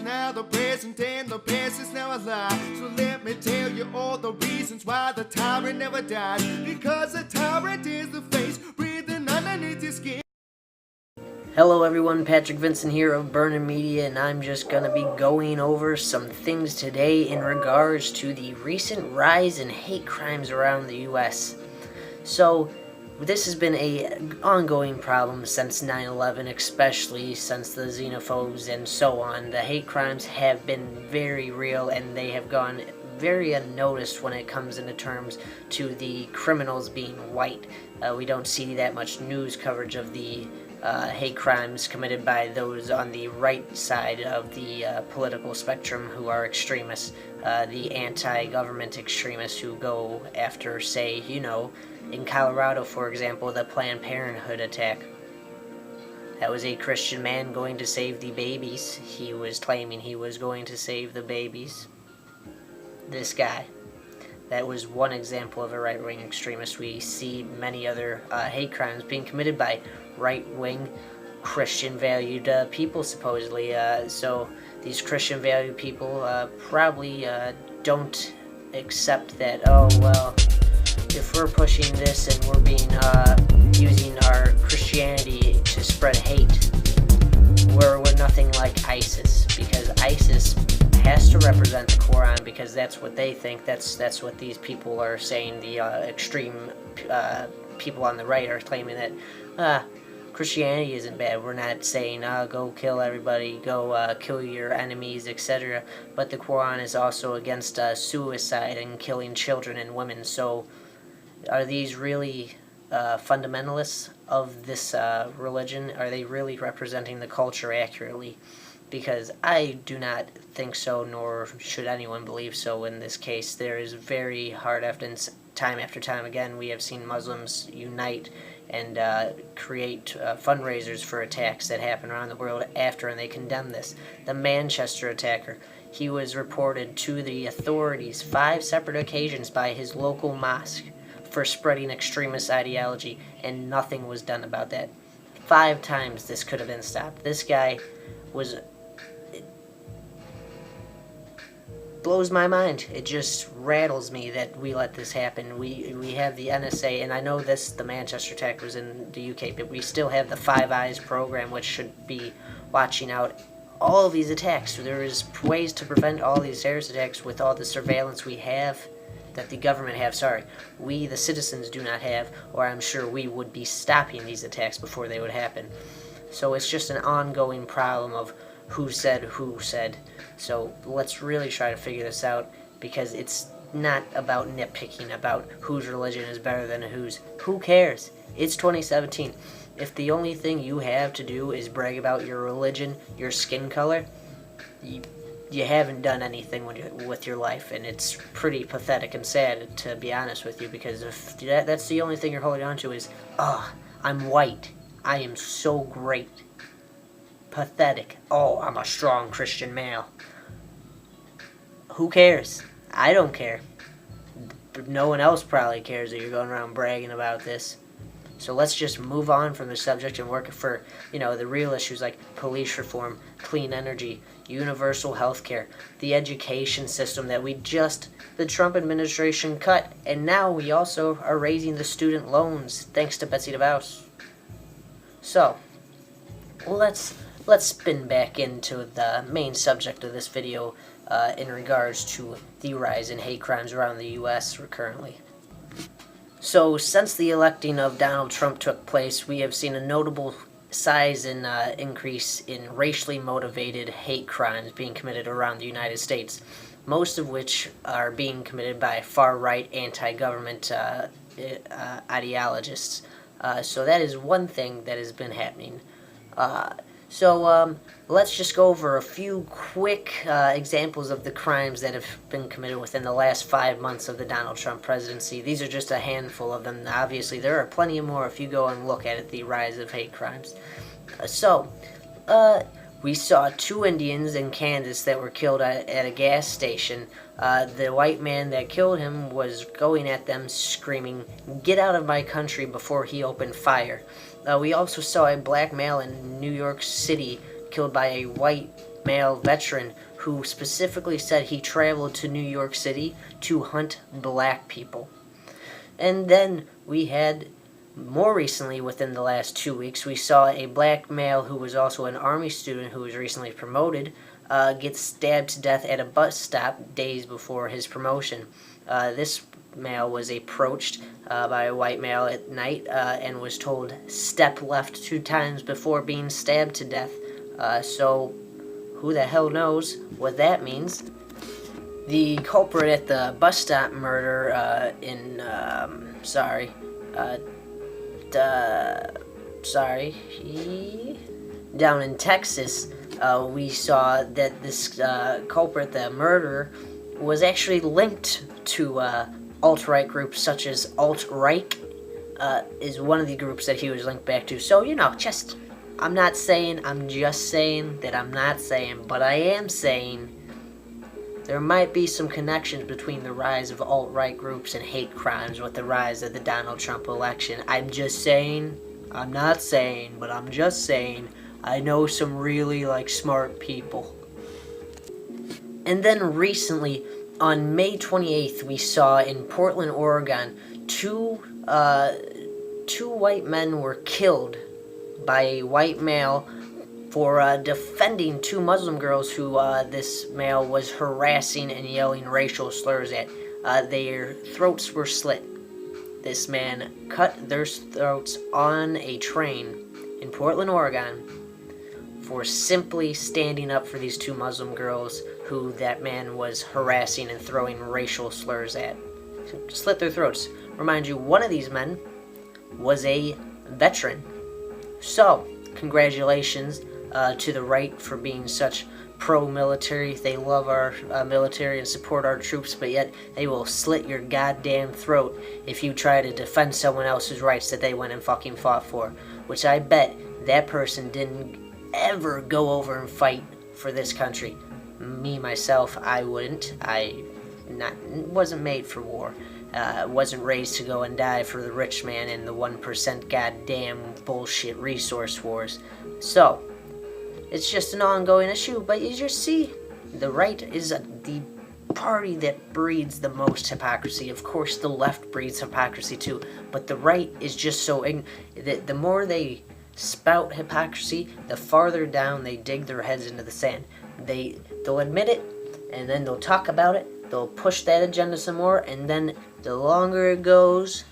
now the present, and the past is now a lie. So let me tell you all the reasons why the tyrant never died. Because the tyrant is the face breathing underneath your skin. Hello everyone, Patrick Vinson here of Berning Media, and I'm just going to be going over some things today in regards to the recent rise in hate crimes around the U.S. So, this has been an ongoing problem since 9/11, especially since the xenophobes and so on. The hate crimes have been very real, and they have gone very unnoticed when it comes into terms to the criminals being white. We don't see that much news coverage of the hate crimes committed by those on the right side of the political spectrum who are extremists, the anti-government extremists who go after, say, in Colorado, for example, the Planned Parenthood attack. That was a Christian man going to save the babies. He was claiming he was going to save the babies. This guy. That was one example of a right-wing extremist. We see many other hate crimes being committed by right-wing Christian-valued people, supposedly. So these Christian-valued people probably don't accept that, oh, well, if we're pushing this and we're being using our Christianity to spread hate, we're nothing like ISIS, because ISIS has to represent the Quran, because that's what they think. That's what these people are saying. The extreme people on the right are claiming that Christianity isn't bad. We're not saying go kill everybody, go kill your enemies, etc. But the Quran is also against suicide and killing children and women. So are these really fundamentalists of this religion? Are they really representing the culture accurately? Because I do not think so, nor should anyone believe so in this case. There is very hard evidence, time after time again. We have seen Muslims unite and create fundraisers for attacks that happen around the world after, and they condemn this. The Manchester attacker, he was reported to the authorities 5 separate occasions by his local mosque for spreading extremist ideology, and nothing was done about that. 5 times this could have been stopped. This guy was... blows my mind. It just rattles me that we let this happen. We have the NSA, and I know the Manchester attack was in the UK, but we still have the Five Eyes program, which should be watching out all of these attacks. There is ways to prevent all these terrorist attacks with all the surveillance we have, that the government have, we the citizens do not have, or I'm sure we would be stopping these attacks before they would happen. So it's just an ongoing problem of who said. So let's really try to figure this out, because it's not about nitpicking about whose religion is better than whose. Who cares? It's 2017. If the only thing you have to do is brag about your religion, your skin color, you haven't done anything with your life, and it's pretty pathetic and sad, to be honest with you, because if that's the only thing you're holding on to is, I'm white, I am so great. Pathetic. Oh, I'm a strong Christian male. Who cares? I don't care. But no one else probably cares that you're going around bragging about this. So let's just move on from the subject and work for, the real issues like police reform, clean energy, universal health care, the education system that the Trump administration cut, and now we also are raising the student loans thanks to Betsy DeVos. So, let's spin back into the main subject of this video in regards to the rise in hate crimes around the U.S. currently. So, since the electing of Donald Trump took place, we have seen a notable size and increase in racially motivated hate crimes being committed around the United States, most of which are being committed by far-right anti-government ideologists. So that is one thing that has been happening. So let's just go over a few quick examples of the crimes that have been committed within the last 5 months of the Donald Trump presidency. These are just a handful of them. Obviously, there are plenty more if you go and look at it, the rise of hate crimes. We saw 2 Indians in Kansas that were killed at a gas station. The white man that killed him was going at them screaming, "Get out of my country," before he opened fire. We also saw a black male in New York City killed by a white male veteran who specifically said he traveled to New York City to hunt black people. And then we had, more recently, within the last 2 weeks, we saw a black male who was also an Army student who was recently promoted get stabbed to death at a bus stop days before his promotion. This male was approached by a white male at night and was told, "Step left" 2 times before being stabbed to death. So who the hell knows what that means? The culprit at the bus stop murder down in Texas, we saw that this culprit, the murderer, was actually linked to alt-right groups such as alt-right, is one of the groups that he was linked back to. So, I'm just saying that I'm not saying, but I am saying there might be some connections between the rise of alt-right groups and hate crimes with the rise of the Donald Trump election. I'm just saying, I'm not saying, but I'm just saying, I know some really, smart people. And then recently, on May 28th, we saw in Portland, Oregon, two white men were killed by a white male for defending 2 Muslim girls who this male was harassing and yelling racial slurs at. Their throats were slit. This man cut their throats on a train in Portland, Oregon, for simply standing up for these 2 Muslim girls who that man was harassing and throwing racial slurs at. Slit their throats. Remind you, one of these men was a veteran. So, congratulations to the right for being such pro-military. They love our military and support our troops, but yet they will slit your goddamn throat if you try to defend someone else's rights that they went and fucking fought for. Which I bet that person didn't ever go over and fight for this country. Me, myself, I wouldn't. Wasn't made for war. Wasn't raised to go and die for the rich man in the 1% goddamn bullshit resource wars. So, it's just an ongoing issue, but you just see, the right is the party that breeds the most hypocrisy. Of course, the left breeds hypocrisy too, but the right is just so ignorant. The more they spout hypocrisy, the farther down they dig their heads into the sand. They'll admit it, and then they'll talk about it, they'll push that agenda some more, and then the longer it goes,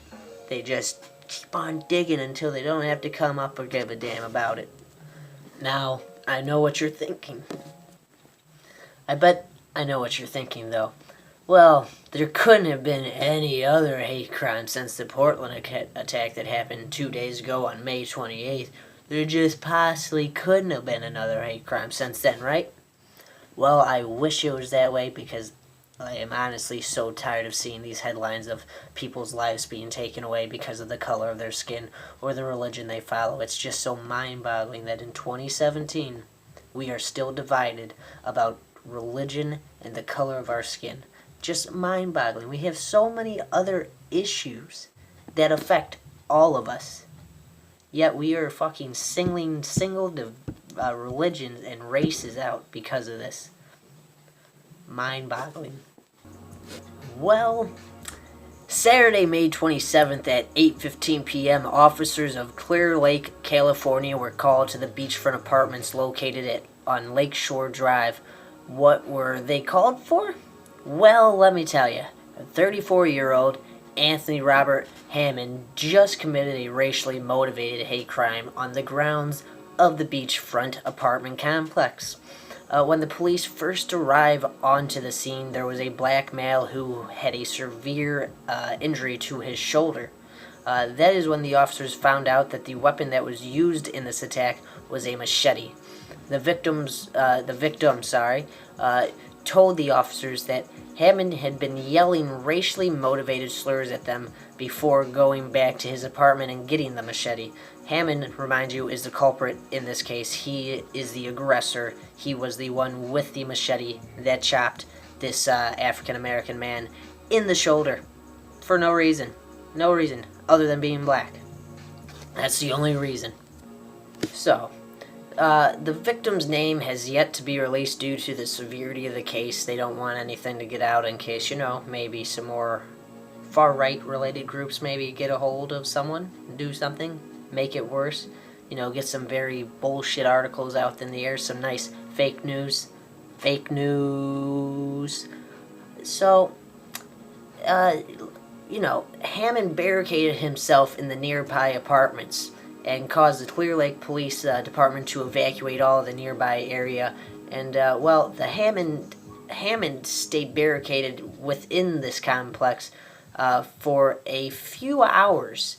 they just keep on digging until they don't have to come up or give a damn about it. Now, I know what you're thinking. I bet I know what you're thinking, though. Well, there couldn't have been any other hate crime since the Portland attack that happened 2 days ago on May 28th. There just possibly couldn't have been another hate crime since then, right? Well, I wish it was that way, because I am honestly so tired of seeing these headlines of people's lives being taken away because of the color of their skin or the religion they follow. It's just so mind-boggling that in 2017, we are still divided about religion and the color of our skin. Just mind-boggling. We have so many other issues that affect all of us. Yet we are fucking singling religions and races out because of this. Mind-boggling. Well, Saturday, May 27th at 8:15 p.m., officers of Clear Lake, California were called to the beachfront apartments located on Lakeshore Drive. What were they called for? Well, let me tell you. A 34-year-old Anthony Robert Hammond just committed a racially motivated hate crime on the grounds of the beachfront apartment complex. When the police first arrived onto the scene, there was a black male who had a severe injury to his shoulder. That is when the officers found out that the weapon that was used in this attack was a machete. The victim told the officers that Hammond had been yelling racially motivated slurs at them before going back to his apartment and getting the machete. Hammond, remind you, is the culprit in this case. He is the aggressor. He was the one with the machete that chopped this African-American man in the shoulder for no reason. No reason other than being black. That's the only reason. So, The victim's name has yet to be released due to the severity of the case. They don't want anything to get out in case, maybe some more far-right related groups maybe get a hold of someone, do something, make it worse. Get some very bullshit articles out in the air, some nice fake news. Fake news. So, Hammond barricaded himself in the nearby apartments and caused the Clear Lake Police Department to evacuate all of the nearby area. And, the Hammond stayed barricaded within this complex for a few hours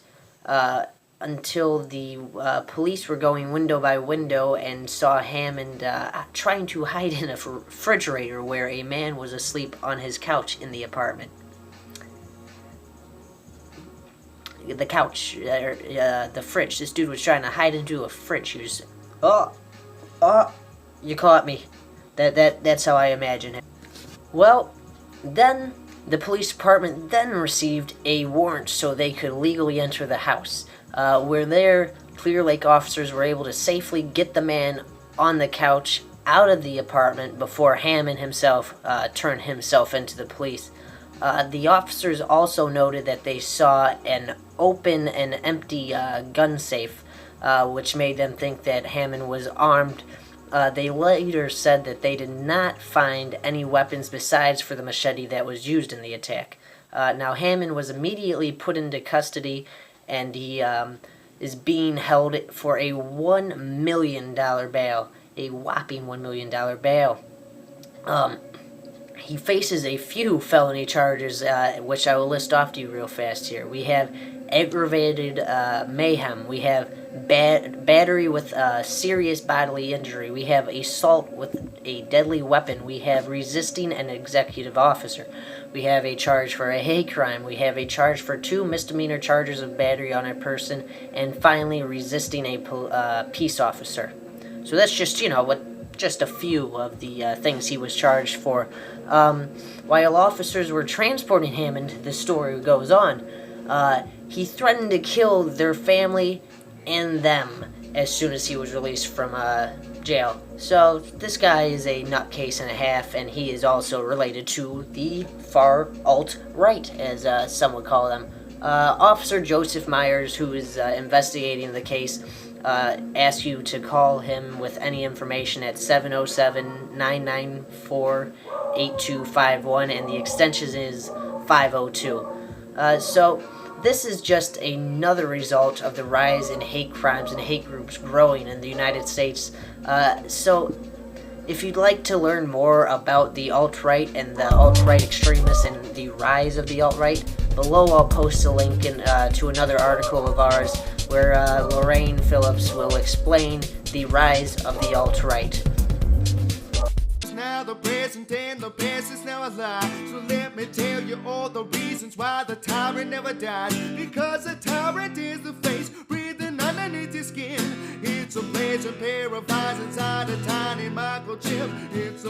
until the police were going window by window and saw Hammond trying to hide in a refrigerator where a man was asleep on his couch in the apartment. The couch, the fridge. This dude was trying to hide into a fridge. He was, you caught me. That's how I imagine it. Well, then the police department then received a warrant so they could legally enter the house, where their Clear Lake officers were able to safely get the man on the couch out of the apartment before Hammond himself turned himself into the police. The officers also noted that they saw an open and empty gun safe, which made them think that Hammond was armed. They later said that they did not find any weapons besides for the machete that was used in the attack. Now, Hammond was immediately put into custody, and he is being held for a $1 million bail, a whopping $1 million bail. He faces a few felony charges, which I will list off to you real fast here. We have aggravated mayhem. We have battery with serious bodily injury. We have assault with a deadly weapon. We have resisting an executive officer. We have a charge for a hate crime. We have a charge for 2 misdemeanor charges of battery on a person. And finally, resisting a peace officer. So that's just, just a few of the things he was charged for. While officers were transporting Hammond, the story goes on, he threatened to kill their family and them as soon as he was released from jail. So this guy is a nutcase and a half, and he is also related to the far alt-right, as some would call them. Officer Joseph Myers, who is investigating the case, ask you to call him with any information at 707-994-8251, and the extension is 502. So this is just another result of the rise in hate crimes and hate groups growing in the United States. So if you'd like to learn more about the alt-right and the alt-right extremists and the rise of the alt-right, below I'll post a link to another article of ours where Lorraine Phillips will explain the rise of the alt-right. Now the present and the past is now a lie. So let me tell you all the reasons why the tyrant never died. Because the tyrant is the face breathing underneath your skin. It's a pleasure pair of eyes inside a tiny microchip. It's a